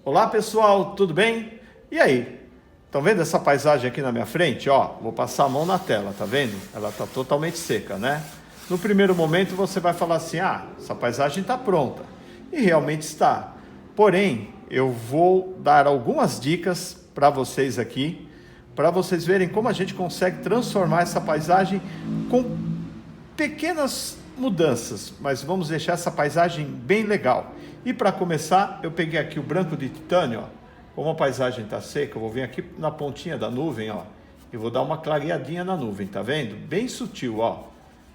Olá pessoal, tudo bem? E aí? Estão vendo essa paisagem aqui na minha frente? Ó, vou passar a mão na tela, tá vendo? Ela tá totalmente seca, né? No primeiro momento você vai falar assim, essa paisagem está pronta. E realmente está. Porém, eu vou dar algumas dicas para vocês aqui, para vocês verem como a gente consegue transformar essa paisagem com pequenas mudanças, mas vamos deixar essa paisagem bem legal. E para começar, eu peguei aqui o branco de titânio, ó. Como a paisagem está seca, eu vou vir aqui na pontinha da nuvem, ó, e vou dar uma clareadinha na nuvem, tá vendo? Bem sutil, ó,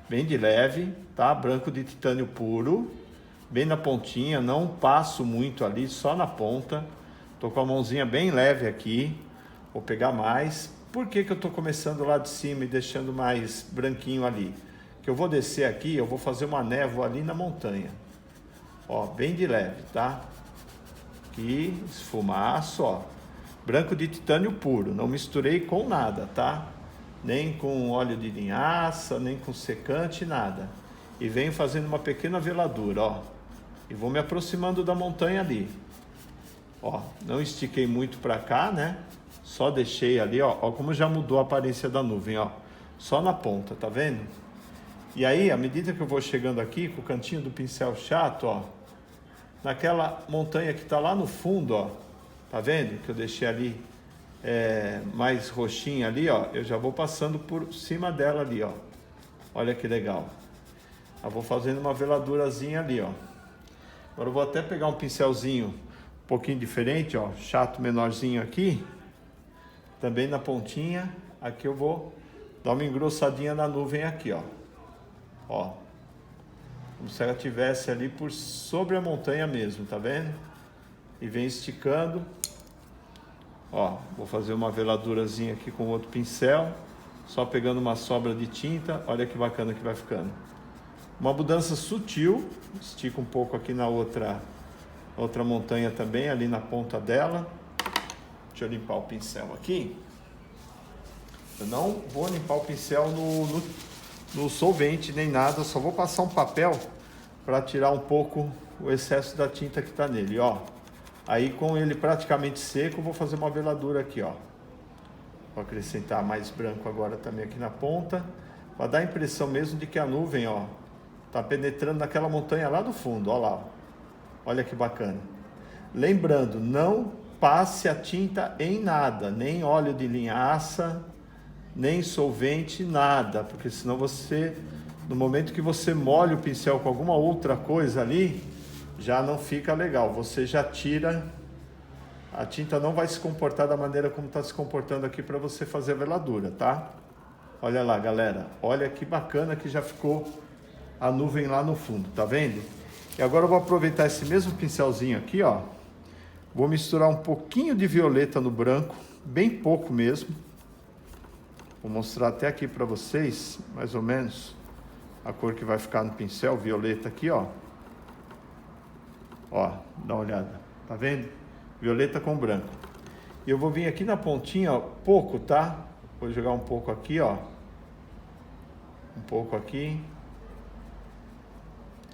bem de leve, tá? Branco de titânio puro, bem na pontinha, não passo muito ali, só na ponta. Tô com a mãozinha bem leve aqui, vou pegar mais. Por que que eu tô começando lá de cima e deixando mais branquinho ali? Que eu vou descer aqui, eu vou fazer uma névoa ali na montanha. Ó, bem de leve, tá? Aqui, esfumaço, ó. Branco de titânio puro, não misturei com nada, tá? Nem com óleo de linhaça, nem com secante, nada. E venho fazendo uma pequena veladura, ó. E vou me aproximando da montanha ali. Ó, não estiquei muito pra cá, né? Só deixei ali, ó. Ó como já mudou a aparência da nuvem, ó. Só na ponta, tá vendo? E aí, à medida que eu vou chegando aqui, com o cantinho do pincel chato, ó, naquela montanha que está lá no fundo, ó, tá vendo? Que eu deixei ali mais roxinha ali, ó, eu já vou passando por cima dela ali, ó. Olha que legal. Eu vou fazendo uma veladurazinha ali, ó. Agora eu vou até pegar um pincelzinho um pouquinho diferente, ó, chato menorzinho aqui, também na pontinha. Aqui eu vou dar uma engrossadinha na nuvem aqui, ó. Ó, como se ela estivesse ali por sobre a montanha mesmo, tá vendo? E vem esticando. Ó, vou fazer uma veladurazinha aqui com outro pincel, só pegando uma sobra de tinta. Olha que bacana que vai ficando. Uma mudança sutil, estica um pouco aqui na outra montanha também, ali na ponta dela. Deixa eu limpar o pincel aqui. Eu não vou limpar o pincel no solvente nem nada, só vou passar um papel para tirar um pouco o excesso da tinta que está nele, ó. Aí com ele praticamente seco, eu vou fazer uma veladura aqui, ó. Vou acrescentar mais branco agora também aqui na ponta, para dar a impressão mesmo de que a nuvem, ó, tá penetrando naquela montanha lá do fundo, ó lá. Ó. Olha que bacana. Lembrando, não passe a tinta em nada, nem óleo de linhaça, nem solvente, nada, porque senão você, no momento que você molha o pincel com alguma outra coisa ali, já não fica legal, você já tira, a tinta não vai se comportar da maneira como está se comportando aqui para você fazer a veladura, tá? Olha lá, galera, olha que bacana que já ficou a nuvem lá no fundo, tá vendo? E agora eu vou aproveitar esse mesmo pincelzinho aqui, ó, vou misturar um pouquinho de violeta no branco, bem pouco mesmo. Vou mostrar até aqui para vocês, mais ou menos, a cor que vai ficar no pincel, violeta aqui, ó. Ó, dá uma olhada, tá vendo? Violeta com branco. E eu vou vir aqui na pontinha, ó, pouco, tá? Vou jogar um pouco aqui, ó. Um pouco aqui.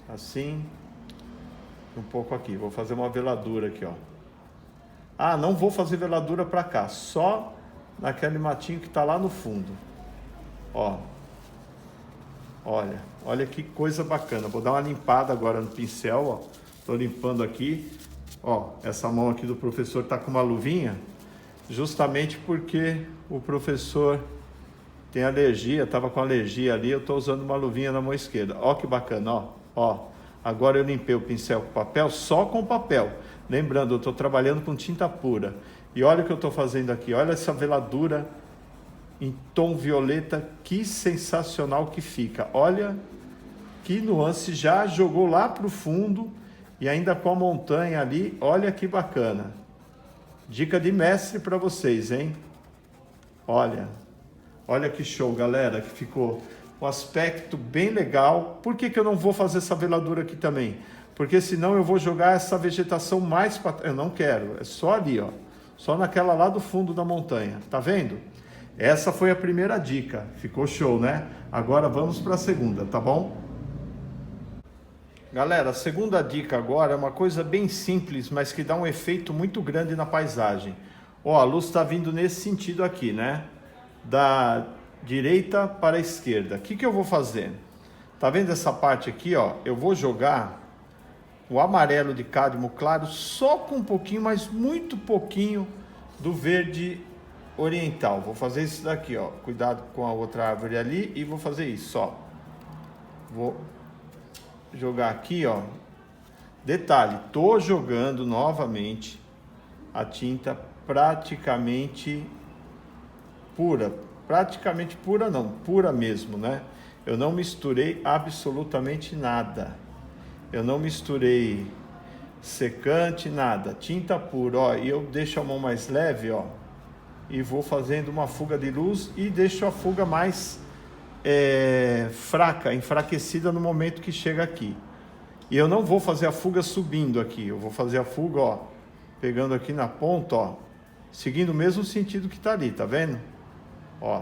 Assim. Um pouco aqui. Vou fazer uma veladura aqui, ó. Não vou fazer veladura para cá, só naquele matinho que tá lá no fundo. Ó. Olha que coisa bacana. Vou dar uma limpada agora no pincel, ó. Tô limpando aqui. Ó, essa mão aqui do professor tá com uma luvinha, justamente porque o professor tem alergia, tava com alergia ali, eu tô usando uma luvinha na mão esquerda. Ó que bacana, ó. Ó. Agora eu limpei o pincel com papel, só com papel. Lembrando, eu tô trabalhando com tinta pura. E olha o que eu estou fazendo aqui, olha essa veladura em tom violeta, que sensacional que fica. Olha que nuance, já jogou lá para o fundo e ainda com a montanha ali, olha que bacana. Dica de mestre para vocês, hein? Olha que show, galera, que ficou um aspecto bem legal. Por que que eu não vou fazer essa veladura aqui também? Porque senão eu vou jogar essa vegetação mais para... Eu não quero, é só ali, ó. Só naquela lá do fundo da montanha, tá vendo? Essa foi a primeira dica, ficou show, né? Agora vamos para a segunda, tá bom? Galera, a segunda dica agora é uma coisa bem simples, mas que dá um efeito muito grande na paisagem. Ó, a luz está vindo nesse sentido aqui, né? Da direita para a esquerda. O que eu vou fazer? Tá vendo essa parte aqui, ó? Eu vou jogar o amarelo de cádmio claro só com um pouquinho, mas muito pouquinho do verde oriental. Vou fazer isso daqui, ó. Cuidado com a outra árvore ali e vou fazer isso, ó. Vou jogar aqui, ó. Detalhe, tô jogando novamente a tinta praticamente pura não, pura mesmo, né? Eu não misturei absolutamente nada. Eu não misturei secante, nada. Tinta pura, ó. E eu deixo a mão mais leve, ó. E vou fazendo uma fuga de luz e deixo a fuga mais fraca, enfraquecida no momento que chega aqui. E eu não vou fazer a fuga subindo aqui. Eu vou fazer a fuga, ó. Pegando aqui na ponta, ó. Seguindo o mesmo sentido que tá ali, tá vendo? Ó.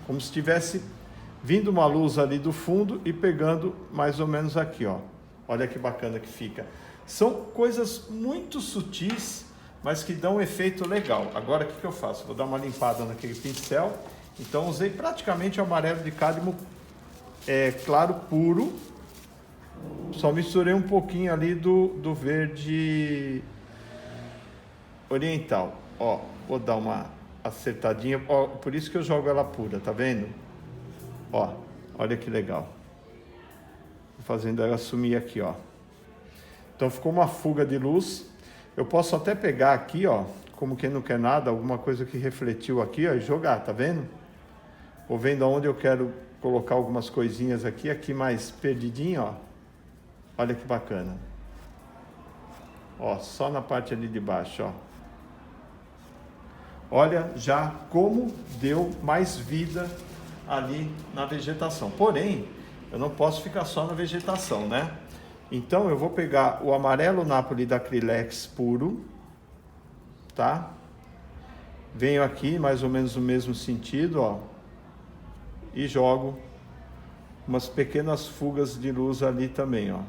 Como se tivesse vindo uma luz ali do fundo e pegando mais ou menos aqui, ó. Olha que bacana que fica. São coisas muito sutis, mas que dão um efeito legal. Agora, o que eu faço? Vou dar uma limpada naquele pincel. Então, usei praticamente o amarelo de cádmio claro, puro. Só misturei um pouquinho ali do verde oriental. Ó, vou dar uma acertadinha. Ó, por isso que eu jogo ela pura, tá vendo? Ó, olha que legal. Vou fazendo ela sumir aqui, ó. Então ficou uma fuga de luz. Eu posso até pegar aqui, ó, como quem não quer nada, alguma coisa que refletiu aqui, ó, e jogar, tá vendo? Vou vendo aonde eu quero colocar algumas coisinhas aqui, aqui mais perdidinho, ó. Olha que bacana. Ó, só na parte ali de baixo, ó. Olha já como deu mais vida ali na vegetação. Porém, eu não posso ficar só na vegetação, né? Então eu vou pegar o amarelo Napoli da Acrylex puro, tá? Venho aqui mais ou menos no mesmo sentido, ó, e jogo umas pequenas fugas de luz ali também, ó.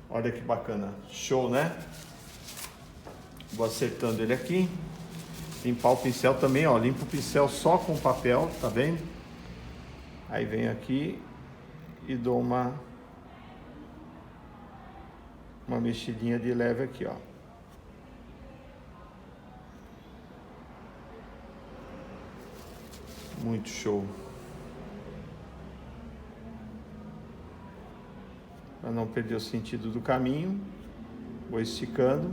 Olha que bacana, show, né? Vou acertando ele aqui. Limpar o pincel também, ó. Limpo o pincel só com papel, tá vendo? Aí venho aqui e dou uma mexidinha de leve aqui, ó. Muito show. Para não perder o sentido do caminho, vou esticando.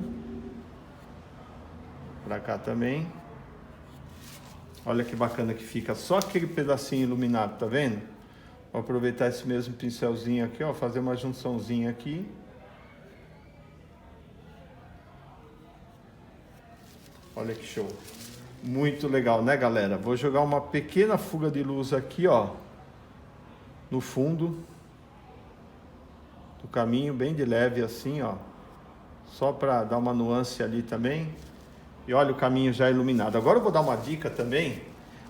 Para cá também. Olha que bacana que fica só aquele pedacinho iluminado, tá vendo? Vou aproveitar esse mesmo pincelzinho aqui, ó, fazer uma junçãozinha aqui. Olha que show. Muito legal, né, galera? Vou jogar uma pequena fuga de luz aqui, ó, no fundo do caminho, bem de leve assim, ó. Só para dar uma nuance ali também. E olha o caminho já iluminado. Agora eu vou dar uma dica também.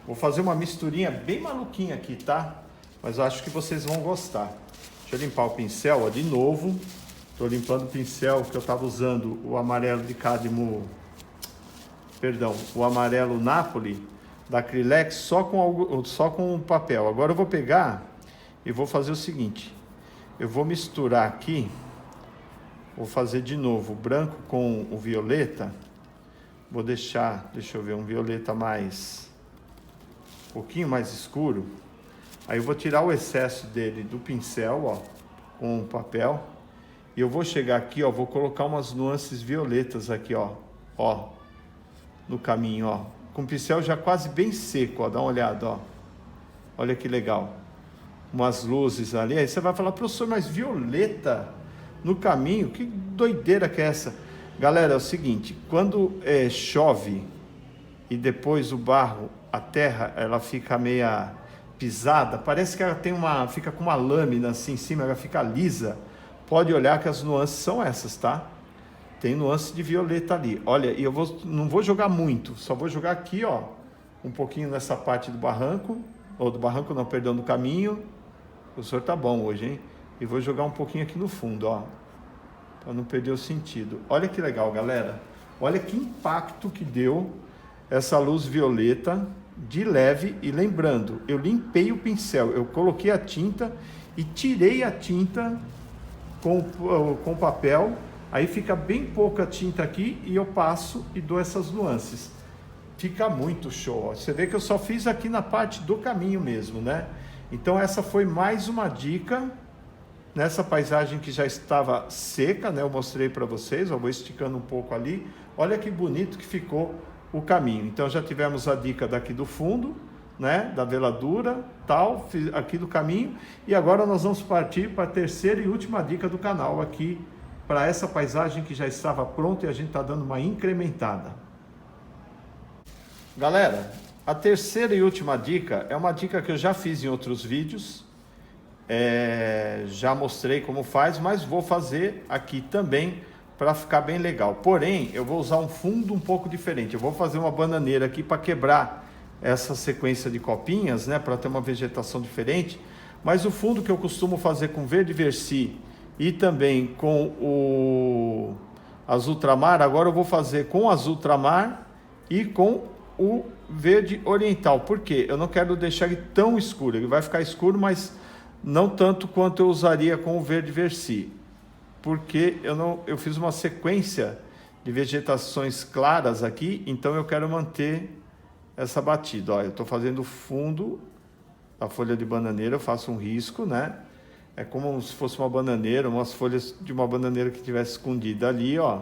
Vou fazer uma misturinha bem maluquinha aqui, tá? Mas eu acho que vocês vão gostar. Deixa eu limpar o pincel, ó, de novo. Tô limpando o pincel que eu tava usando, o amarelo de cádmio... Perdão, o amarelo Napoli da Acrylex só com papel. Agora eu vou pegar e vou fazer o seguinte. Eu vou misturar aqui. Vou fazer de novo o branco com o violeta. Vou deixa eu ver, um violeta mais, um pouquinho mais escuro. Aí eu vou tirar o excesso dele do pincel, ó, com o papel. E eu vou chegar aqui, ó, vou colocar umas nuances violetas aqui, ó, no caminho, ó. Com o pincel já quase bem seco, ó, dá uma olhada, ó. Olha que legal. Umas luzes ali. Aí você vai falar, professor, mas violeta no caminho? Que doideira que é essa? Galera, é o seguinte, quando chove e depois o barro, a terra, ela fica meia pisada, parece que ela fica com uma lâmina assim em cima, ela fica lisa. Pode olhar que as nuances são essas, tá? Tem nuance de violeta ali. Olha, e não vou jogar muito, só vou jogar aqui, ó, um pouquinho nessa parte do barranco ou do barranco não, perdão, do caminho. O professor tá bom hoje, hein? E vou jogar um pouquinho aqui no fundo, ó, para não perder o sentido. Olha que legal, galera. Olha que impacto que deu essa luz violeta de leve. E lembrando, eu limpei o pincel, eu coloquei a tinta e tirei a tinta com papel. Aí fica bem pouca tinta aqui e eu passo e dou essas nuances. Fica muito show, ó. Você vê que eu só fiz aqui na parte do caminho mesmo, né? Então essa foi mais uma dica nessa paisagem que já estava seca, né? Eu mostrei para vocês, eu vou esticando um pouco ali. Olha que bonito que ficou o caminho. Então já tivemos a dica daqui do fundo, né? Da veladura, tal, aqui do caminho. E agora nós vamos partir para a terceira e última dica do canal aqui, para essa paisagem que já estava pronta e a gente está dando uma incrementada. Galera, a terceira e última dica é uma dica que eu já fiz em outros vídeos, já mostrei como faz, mas vou fazer aqui também para ficar bem legal. Porém, eu vou usar um fundo um pouco diferente. Eu vou fazer uma bananeira aqui para quebrar essa sequência de copinhas, né, para ter uma vegetação diferente. Mas o fundo que eu costumo fazer com verde versi e também com o azul ultramar, agora eu vou fazer com azul ultramar e com o verde oriental. Por quê? Eu não quero deixar ele tão escuro. Ele vai ficar escuro, mas não tanto quanto eu usaria com o verde versi. Porque eu fiz uma sequência de vegetações claras aqui, então eu quero manter essa batida. Ó, eu estou fazendo fundo da folha de bananeira, eu faço um risco, né? É como se fosse uma bananeira, umas folhas de uma bananeira que tivesse escondida ali, ó.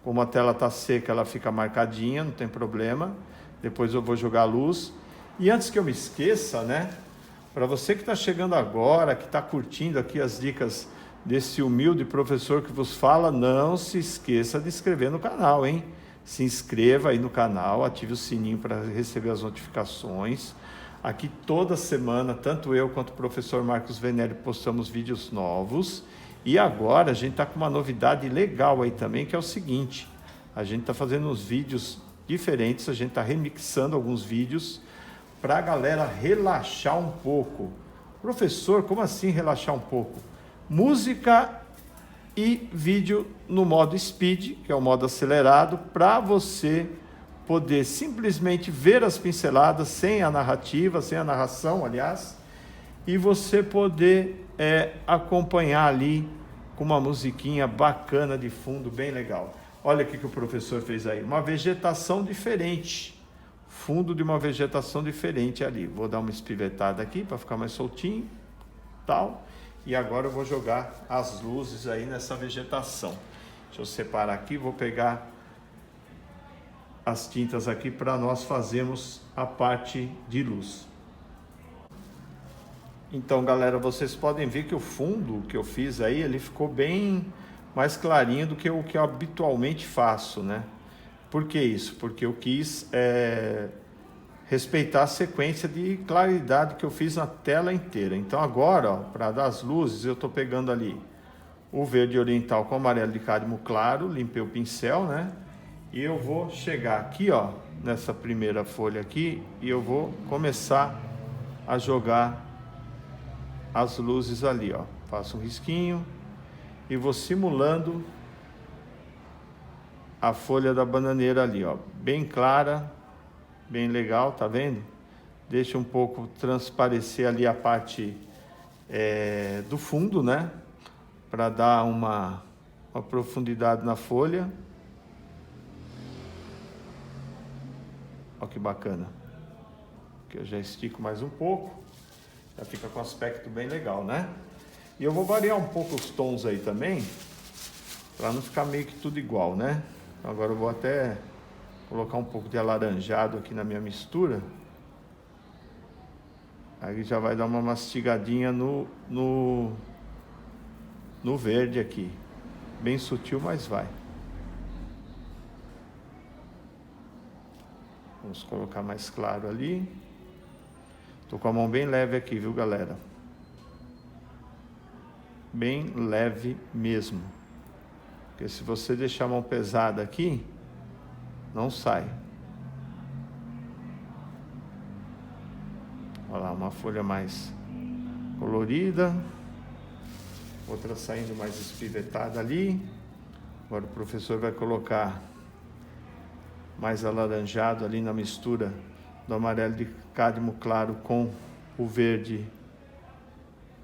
Como a tela está seca, ela fica marcadinha, não tem problema. Depois eu vou jogar a luz. E antes que eu me esqueça, né? Para você que está chegando agora, que está curtindo aqui as dicas desse humilde professor que vos fala, não se esqueça de inscrever no canal, hein? Se inscreva aí no canal, ative o sininho para receber as notificações. Aqui toda semana, tanto eu quanto o professor Marcos Venere postamos vídeos novos. E agora a gente está com uma novidade legal aí também, que é o seguinte: a gente está fazendo uns vídeos diferentes, a gente está remixando alguns vídeos para a galera relaxar um pouco. Professor, como assim relaxar um pouco? Música e vídeo no modo speed, que é o modo acelerado, para você poder simplesmente ver as pinceladas sem a narrativa, sem a narração, aliás, e você poder acompanhar ali com uma musiquinha bacana de fundo, bem legal. Olha o que o professor fez aí, uma vegetação diferente, fundo de uma vegetação diferente ali. Vou dar uma espivetada aqui para ficar mais soltinho, tal. E agora eu vou jogar as luzes aí nessa vegetação. Deixa eu separar aqui, vou pegar as tintas aqui para nós fazermos a parte de luz. Então, galera, vocês podem ver que o fundo que eu fiz aí, ele ficou bem mais clarinho do que o que eu habitualmente faço, né? Por que isso? Porque eu quis respeitar a sequência de claridade que eu fiz na tela inteira. Então agora, para dar as luzes, eu estou pegando ali o verde oriental com amarelo de cádmio claro, limpei o pincel, né? E eu vou chegar aqui, ó, nessa primeira folha aqui, e eu vou começar a jogar as luzes ali, ó. Faço um risquinho e vou simulando a folha da bananeira ali, ó, bem clara, bem legal, tá vendo? Deixa um pouco transparecer ali a parte do fundo, né? Para dar uma profundidade na folha. Olha que bacana. Aqui eu já estico mais um pouco. Já fica com um aspecto bem legal, né? E eu vou variar um pouco os tons aí também, para não ficar meio que tudo igual, né? Então agora eu vou até colocar um pouco de alaranjado aqui na minha mistura. Aí já vai dar uma mastigadinha no verde aqui. Bem sutil, mas vai. Vamos colocar mais claro ali. Tô com a mão bem leve aqui, viu, galera? Bem leve mesmo. Porque se você deixar a mão pesada aqui, não sai. Olha uma folha mais colorida, outra saindo mais espivetada ali. Agora o professor vai colocar mais alaranjado ali na mistura do amarelo de cádmio claro com o verde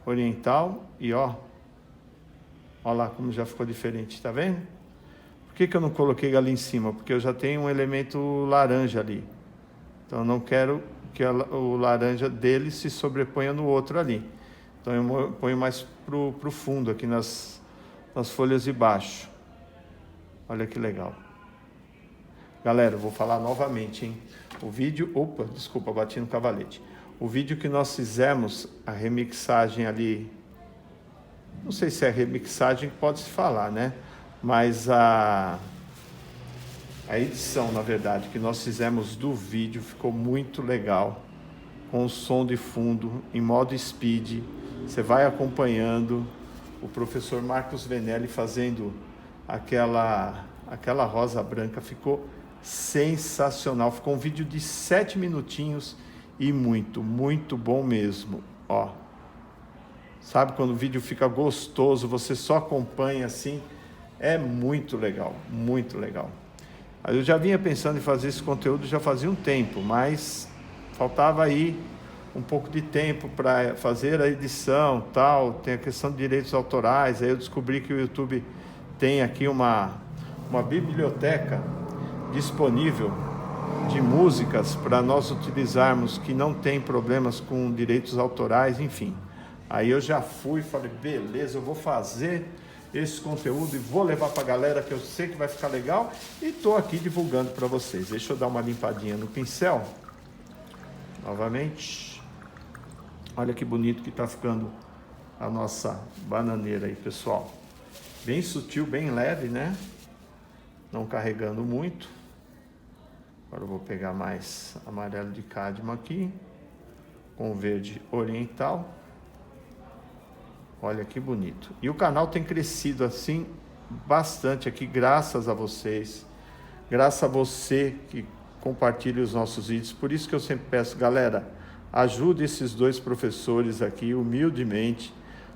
oriental. E ó lá como já ficou diferente, tá vendo? Por que eu não coloquei ali em cima? Porque eu já tenho um elemento laranja ali. Então eu não quero que o laranja dele se sobreponha no outro ali. Então eu ponho mais pro fundo aqui nas folhas de baixo. Olha que legal. Galera, eu vou falar novamente, hein? O vídeo... Opa, desculpa, bati no cavalete. O vídeo que nós fizemos, a remixagem ali... Não sei se é remixagem que pode se falar, né? Mas a edição, na verdade, que nós fizemos do vídeo ficou muito legal. Com o som de fundo, em modo speed. Você vai acompanhando o professor Marcos Venelli fazendo aquela rosa branca. Ficou sensacional. Ficou um vídeo de 7 minutinhos e muito, muito bom mesmo. Ó, sabe quando o vídeo fica gostoso, você só acompanha assim? É muito legal, muito legal. Eu já vinha pensando em fazer esse conteúdo já fazia um tempo, mas faltava aí um pouco de tempo para fazer a edição, tal. Tem a questão de direitos autorais. Aí eu descobri que o YouTube tem aqui uma biblioteca disponível de músicas para nós utilizarmos que não tem problemas com direitos autorais, enfim. Aí eu já fui e falei, beleza, eu vou fazer esse conteúdo e vou levar para a galera, que eu sei que vai ficar legal, e estou aqui divulgando para vocês. Deixa eu dar uma limpadinha no pincel novamente. Olha que bonito que está ficando a nossa bananeira aí, pessoal. Bem sutil, bem leve, né? Não carregando muito. Agora eu vou pegar mais amarelo de cádmio aqui, com verde oriental. Olha que bonito. E o canal tem crescido assim bastante aqui, graças a vocês. Graças a você que compartilha os nossos vídeos. Por isso que eu sempre peço, galera, ajude esses dois professores aqui, humildemente,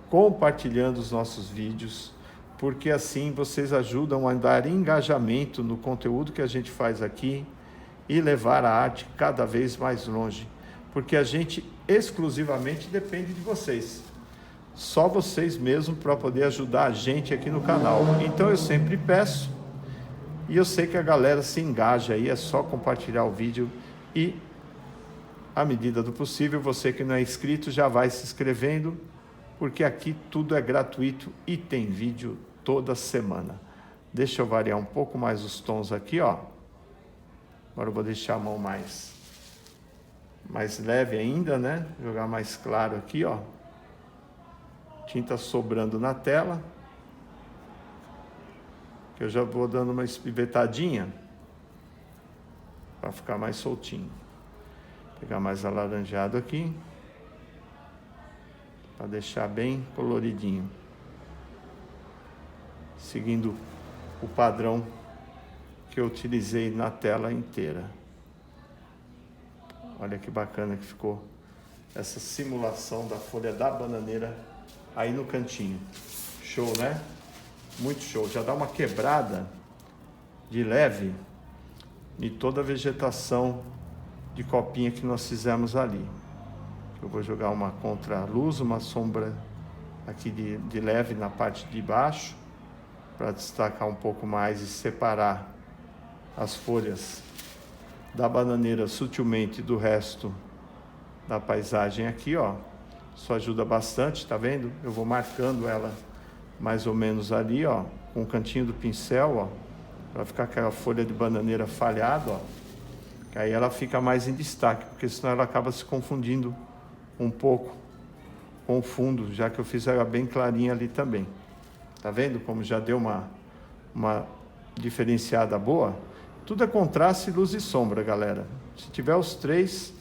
compartilhando os nossos vídeos, porque assim vocês ajudam a dar engajamento no conteúdo que a gente faz aqui e levar a arte cada vez mais longe, porque a gente exclusivamente depende de vocês. Só vocês mesmos para poder ajudar a gente aqui no canal. Então eu sempre peço, e eu sei que a galera se engaja aí, é só compartilhar o vídeo e, à medida do possível, você que não é inscrito já vai se inscrevendo, porque aqui tudo é gratuito e tem vídeo toda semana. Deixa eu variar um pouco mais os tons aqui, ó. Agora eu vou deixar a mão mais leve ainda, né? Jogar mais claro aqui, ó. Tinta sobrando na tela. Que eu já vou dando uma espivetadinha para ficar mais soltinho. Pegar mais alaranjado aqui, para deixar bem coloridinho, seguindo o padrão que eu utilizei na tela inteira. Olha que bacana que ficou essa simulação da folha da bananeira aí no cantinho. Show, né? Muito show. Já dá uma quebrada de leve em toda a vegetação de copinha que nós fizemos ali. Eu vou jogar uma contraluz, uma sombra aqui de leve na parte de baixo, para destacar um pouco mais e separar as folhas da bananeira sutilmente do resto da paisagem aqui, ó. Isso ajuda bastante, tá vendo? Eu vou marcando ela mais ou menos ali, ó, com o cantinho do pincel, ó, para ficar aquela folha de bananeira falhada, ó. Que aí ela fica mais em destaque, porque senão ela acaba se confundindo um pouco com o fundo, já que eu fiz ela bem clarinha ali também. Tá vendo como já deu uma diferenciada boa? Tudo é contraste, luz e sombra, galera. Se tiver os três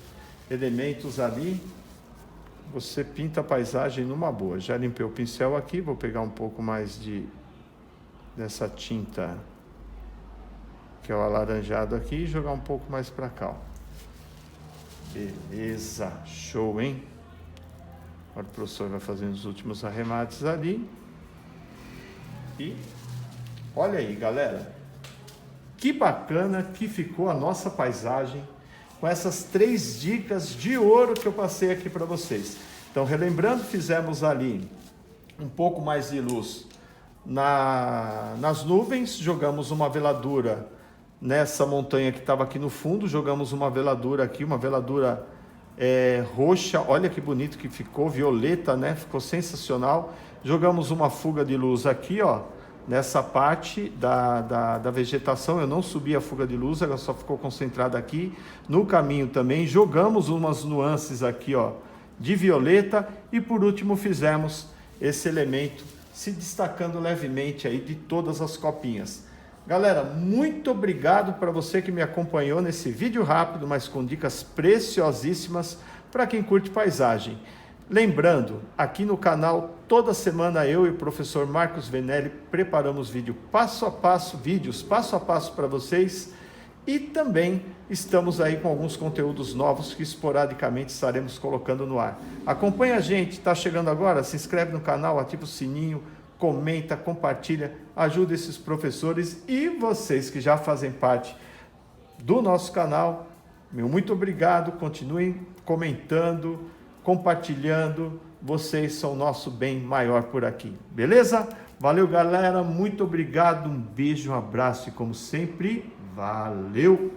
elementos ali, você pinta a paisagem numa boa. Já limpei o pincel aqui, vou pegar um pouco mais dessa tinta, que é o alaranjado aqui, e jogar um pouco mais para cá, ó. Beleza, show, hein? Agora o professor vai fazendo os últimos arremates ali. E olha aí, galera, que bacana que ficou a nossa paisagem com essas 3 dicas de ouro que eu passei aqui para vocês. Então, relembrando, fizemos ali um pouco mais de luz nas nuvens, jogamos uma veladura nessa montanha que estava aqui no fundo, jogamos uma veladura aqui, uma veladura roxa, olha que bonito que ficou, violeta, né? Ficou sensacional. Jogamos uma fuga de luz aqui, ó, nessa parte da vegetação. Eu não subi a fuga de luz, ela só ficou concentrada aqui. No caminho também jogamos umas nuances aqui, ó, de violeta. E por último fizemos esse elemento se destacando levemente aí de todas as copinhas. Galera, muito obrigado para você que me acompanhou nesse vídeo rápido, mas com dicas preciosíssimas para quem curte paisagem. Lembrando, aqui no canal, toda semana eu e o professor Marcos Venelli preparamos vídeos passo a passo para vocês, e também estamos aí com alguns conteúdos novos que esporadicamente estaremos colocando no ar. Acompanha a gente, está chegando agora? Se inscreve no canal, ativa o sininho, comenta, compartilha, ajuda esses professores e vocês que já fazem parte do nosso canal. Meu muito obrigado, continuem comentando, compartilhando, vocês são o nosso bem maior por aqui, beleza? Valeu, galera, muito obrigado, um beijo, um abraço e como sempre, valeu!